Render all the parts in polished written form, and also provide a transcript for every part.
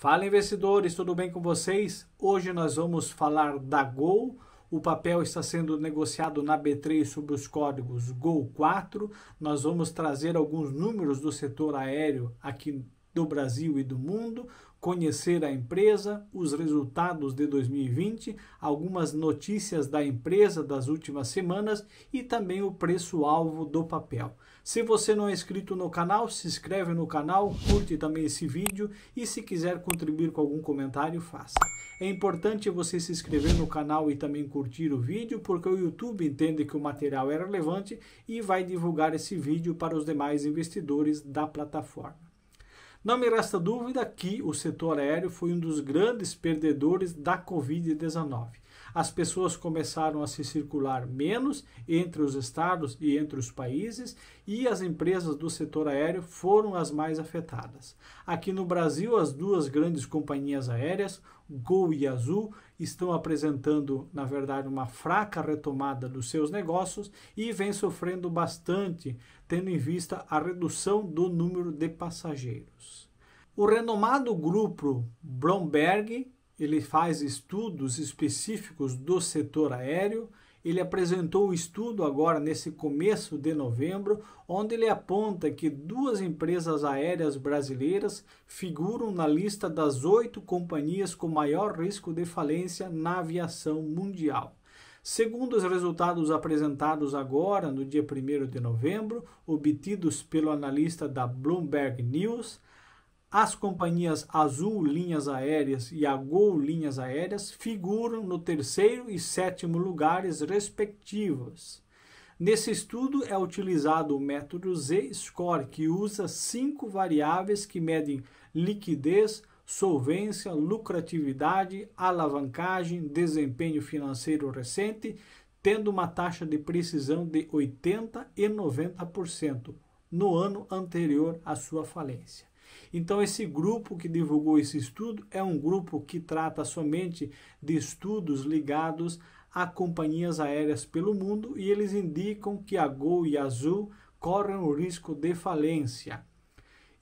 Fala, investidores, tudo bem com vocês? Hoje nós vamos falar da Gol. O papel está sendo negociado na B3 sob os códigos GOL4. Nós vamos trazer alguns números do setor aéreo aqui do Brasil e do mundo, conhecer a empresa, os resultados de 2020, algumas notícias da empresa das últimas semanas e também o preço-alvo do papel. Se você não é inscrito no canal, se inscreve no canal, curte também esse vídeo e se quiser contribuir com algum comentário, faça. É importante você se inscrever no canal e também curtir o vídeo, porque o YouTube entende que o material é relevante e vai divulgar esse vídeo para os demais investidores da plataforma. Não me resta dúvida que o setor aéreo foi um dos grandes perdedores da Covid-19. As pessoas começaram a se circular menos entre os estados e entre os países e as empresas do setor aéreo foram as mais afetadas. Aqui no Brasil, as duas grandes companhias aéreas, Gol e Azul, estão apresentando, na verdade, uma fraca retomada dos seus negócios e vem sofrendo bastante, tendo em vista a redução do número de passageiros. O renomado grupo Bloomberg, ele faz estudos específicos do setor aéreo. Ele apresentou um estudo agora nesse começo de novembro, onde ele aponta que duas empresas aéreas brasileiras figuram na lista das 8 companhias com maior risco de falência na aviação mundial. Segundo os resultados apresentados agora, no dia 1º de novembro, obtidos pelo analista da Bloomberg News, as companhias Azul Linhas Aéreas e a Gol Linhas Aéreas figuram no 3º e 7º lugares respectivos. Nesse estudo é utilizado o método Z-Score, que usa 5 variáveis que medem liquidez, solvência, lucratividade, alavancagem, desempenho financeiro recente, tendo uma taxa de precisão de 80% e 90% no ano anterior à sua falência. Então, esse grupo que divulgou esse estudo é um grupo que trata somente de estudos ligados a companhias aéreas pelo mundo e eles indicam que a Gol e a Azul correm o risco de falência.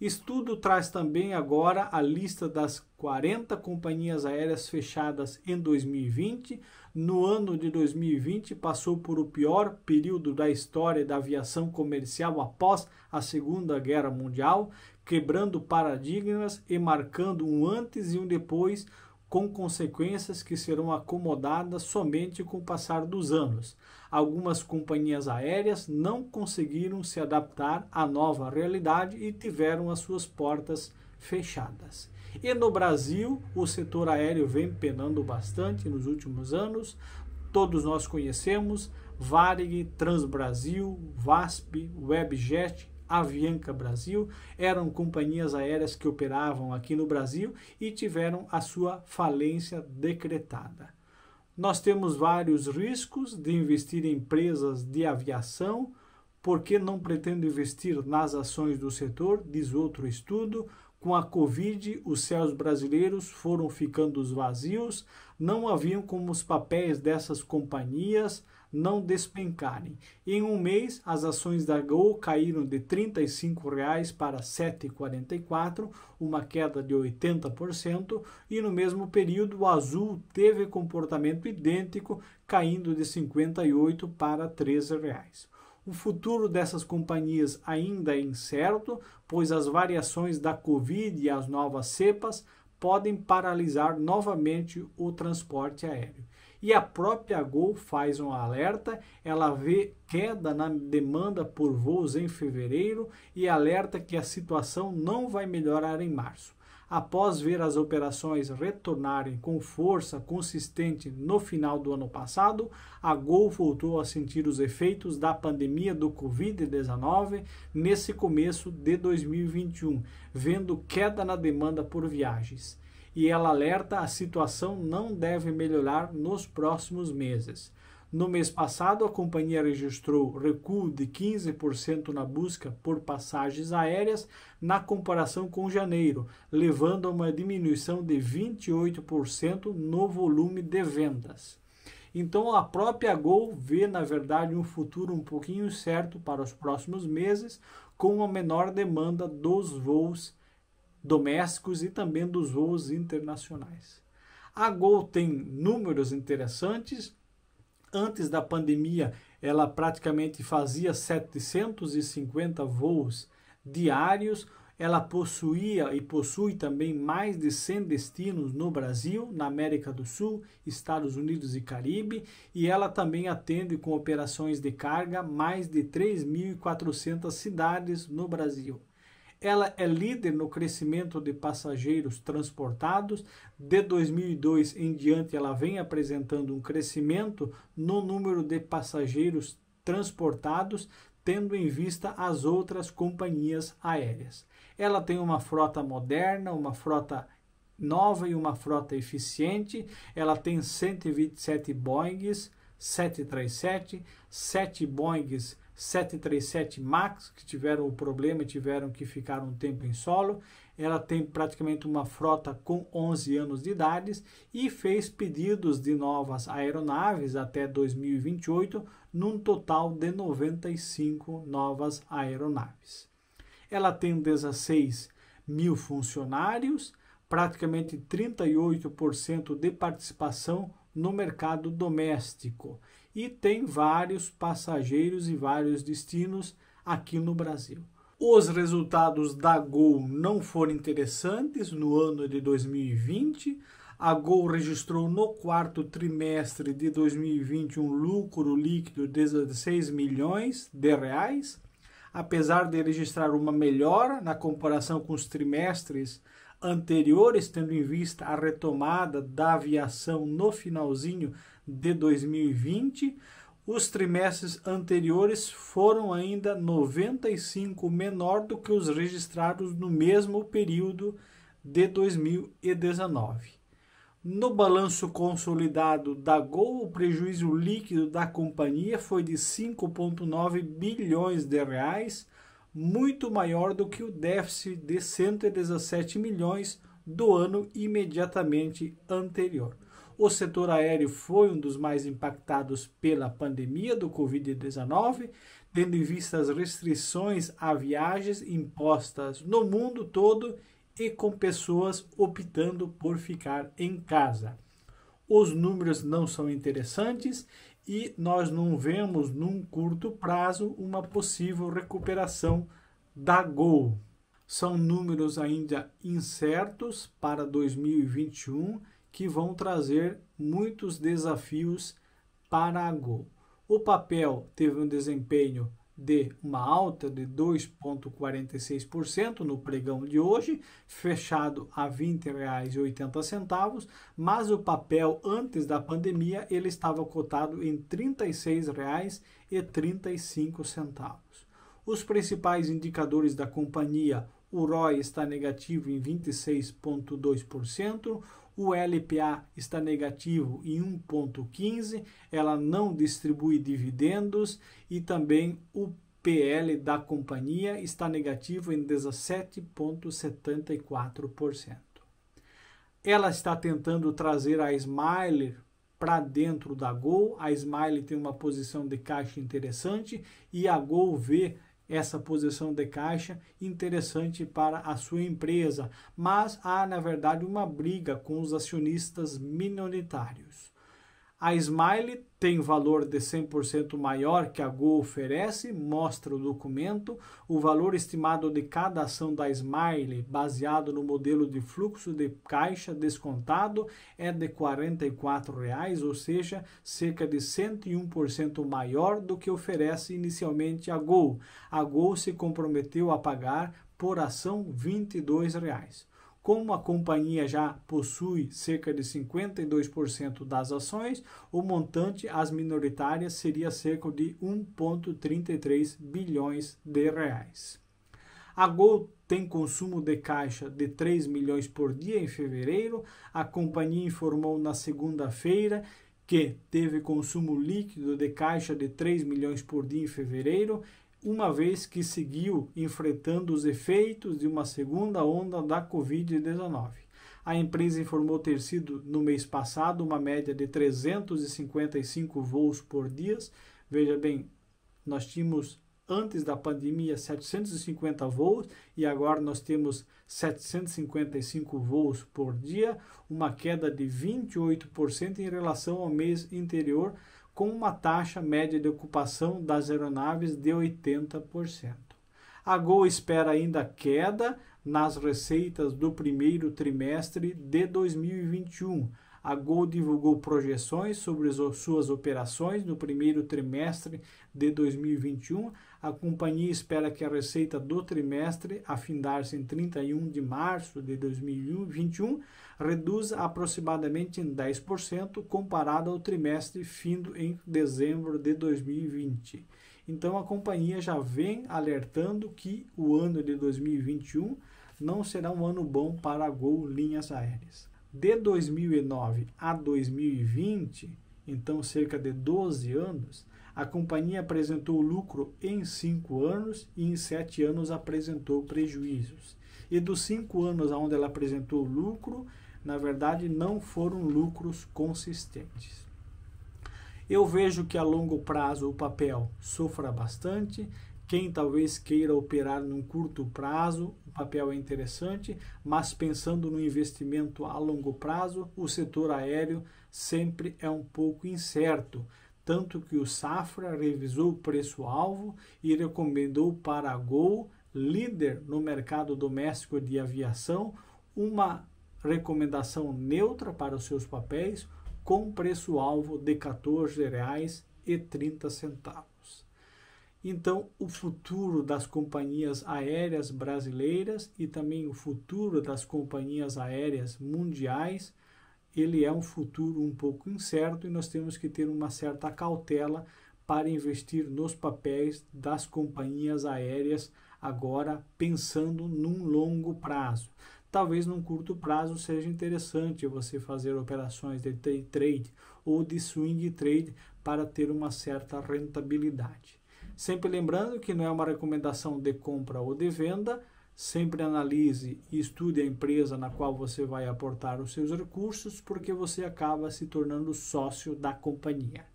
Estudo traz também agora a lista das 40 companhias aéreas fechadas em 2020. No ano de 2020 passou por o pior período da história da aviação comercial após a Segunda Guerra Mundial, quebrando paradigmas e marcando um antes e um depois, com consequências que serão acomodadas somente com o passar dos anos. Algumas companhias aéreas não conseguiram se adaptar à nova realidade e tiveram as suas portas fechadas. E no Brasil, o setor aéreo vem penando bastante nos últimos anos. Todos nós conhecemos Varig, Transbrasil, VASP, Webjet, Avianca Brasil, eram companhias aéreas que operavam aqui no Brasil e tiveram a sua falência decretada. Nós temos vários riscos de investir em empresas de aviação, porque não pretendo investir nas ações do setor, diz outro estudo. Com a Covid, os céus brasileiros foram ficando vazios, não haviam como os papéis dessas companhias não despencarem. Em um mês, as ações da Gol caíram de R$ 35,00 para R$ 7,44, uma queda de 80%, e no mesmo período o Azul teve comportamento idêntico, caindo de R$ 58,00 para R$ 13,00. O futuro dessas companhias ainda é incerto, pois as variações da Covid e as novas cepas podem paralisar novamente o transporte aéreo. E a própria Gol faz um alerta, ela vê queda na demanda por voos em fevereiro e alerta que a situação não vai melhorar em março. Após ver as operações retornarem com força consistente no final do ano passado, a Gol voltou a sentir os efeitos da pandemia do Covid-19 nesse começo de 2021, vendo queda na demanda por viagens. E ela alerta a situação não deve melhorar nos próximos meses. No mês passado, a companhia registrou recuo de 15% na busca por passagens aéreas na comparação com janeiro, levando a uma diminuição de 28% no volume de vendas. Então, a própria Gol vê, na verdade, um futuro um pouquinho certo para os próximos meses, com uma menor demanda dos voos domésticos e também dos voos internacionais. A Gol tem números interessantes. Antes da pandemia, ela praticamente fazia 750 voos diários. Ela possuía e possui também mais de 100 destinos no Brasil, na América do Sul, Estados Unidos e Caribe, e ela também atende com operações de carga mais de 3.400 cidades no Brasil. Ela é líder no crescimento de passageiros transportados. De 2002 em diante, ela vem apresentando um crescimento no número de passageiros transportados, tendo em vista as outras companhias aéreas. Ela tem uma frota moderna, uma frota nova e uma frota eficiente. Ela tem 127 Boeings 737, 7 Boeings 737 MAX, que tiveram o problema e tiveram que ficar um tempo em solo. Ela tem praticamente uma frota com 11 anos de idade e fez pedidos de novas aeronaves até 2028, num total de 95 novas aeronaves. Ela tem 16 mil funcionários, praticamente 38% de participação no mercado doméstico e tem vários passageiros e vários destinos aqui no Brasil. Os resultados da Gol não foram interessantes no ano de 2020. A Gol registrou no quarto trimestre de 2020 um lucro líquido de 16 milhões de reais. Apesar de registrar uma melhora na comparação com os trimestres anteriores, tendo em vista a retomada da aviação no finalzinho de 2020, os trimestres anteriores foram ainda 95% menor do que os registrados no mesmo período de 2019. No balanço consolidado da Gol, o prejuízo líquido da companhia foi de 5,9 bilhões de reais, muito maior do que o déficit de 117 milhões do ano imediatamente anterior. O setor aéreo foi um dos mais impactados pela pandemia do Covid-19, tendo em vista as restrições a viagens impostas no mundo todo e com pessoas optando por ficar em casa. Os números não são interessantes e nós não vemos num curto prazo uma possível recuperação da Gol. São números ainda incertos para 2021 que vão trazer muitos desafios para a Gol. O papel teve um desempenho de uma alta de 2,46% no pregão de hoje, fechado a R$ 20,80, mas o papel antes da pandemia ele estava cotado em R$ 36,35. Os principais indicadores da companhia, o ROI está negativo em 26,2%, o LPA está negativo em 1,15%, ela não distribui dividendos e também o PL da companhia está negativo em 17,74%. Ela está tentando trazer a Smiler para dentro da Gol. A Smiler tem uma posição de caixa interessante e a Gol vê essa posição de caixa interessante para a sua empresa, mas há, na verdade, uma briga com os acionistas minoritários. A Smile tem valor de 100% maior que a Gol oferece, mostra o documento. O valor estimado de cada ação da Smile, baseado no modelo de fluxo de caixa descontado, é de R$ 44,00, ou seja, cerca de 101% maior do que oferece inicialmente a Gol. A Gol se comprometeu a pagar por ação R$ 22,00. Como a companhia já possui cerca de 52% das ações, o montante às minoritárias seria cerca de 1,33 bilhões de reais. A Gol tem consumo de caixa de 3 milhões por dia em fevereiro. A companhia informou na segunda-feira que teve consumo líquido de caixa de 3 milhões por dia em fevereiro, uma vez que seguiu enfrentando os efeitos de uma segunda onda da Covid-19. A empresa informou ter sido, no mês passado, uma média de 355 voos por dia. Veja bem, nós tínhamos antes da pandemia 750 voos e agora nós temos 755 voos por dia, uma queda de 28% em relação ao mês anterior, com uma taxa média de ocupação das aeronaves de 80%. A Gol espera ainda queda nas receitas do primeiro trimestre de 2021. A Gol divulgou projeções sobre suas operações no primeiro trimestre de 2021. A companhia espera que a receita do trimestre, a findar-se em 31 de março de 2021, reduza aproximadamente em 10% comparado ao trimestre findo em dezembro de 2020. Então, a companhia já vem alertando que o ano de 2021 não será um ano bom para a Gol Linhas Aéreas. De 2009 a 2020, então cerca de 12 anos, a companhia apresentou lucro em 5 anos e em 7 anos apresentou prejuízos. E dos 5 anos onde ela apresentou lucro, na verdade não foram lucros consistentes. Eu vejo que a longo prazo o papel sofra bastante. Quem talvez queira operar num curto prazo, o papel é interessante, mas pensando no investimento a longo prazo, o setor aéreo sempre é um pouco incerto, tanto que o Safra revisou o preço-alvo e recomendou para a Gol, líder no mercado doméstico de aviação, uma recomendação neutra para os seus papéis, com preço-alvo de R$ 14,30. Então, o futuro das companhias aéreas brasileiras e também o futuro das companhias aéreas mundiais, ele é um futuro um pouco incerto e nós temos que ter uma certa cautela para investir nos papéis das companhias aéreas agora pensando num longo prazo. Talvez num curto prazo seja interessante você fazer operações de day trade ou de swing trade para ter uma certa rentabilidade. Sempre lembrando que não é uma recomendação de compra ou de venda, sempre analise e estude a empresa na qual você vai aportar os seus recursos, porque você acaba se tornando sócio da companhia.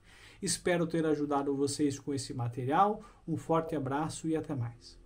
Espero ter ajudado vocês com esse material, um forte abraço e até mais.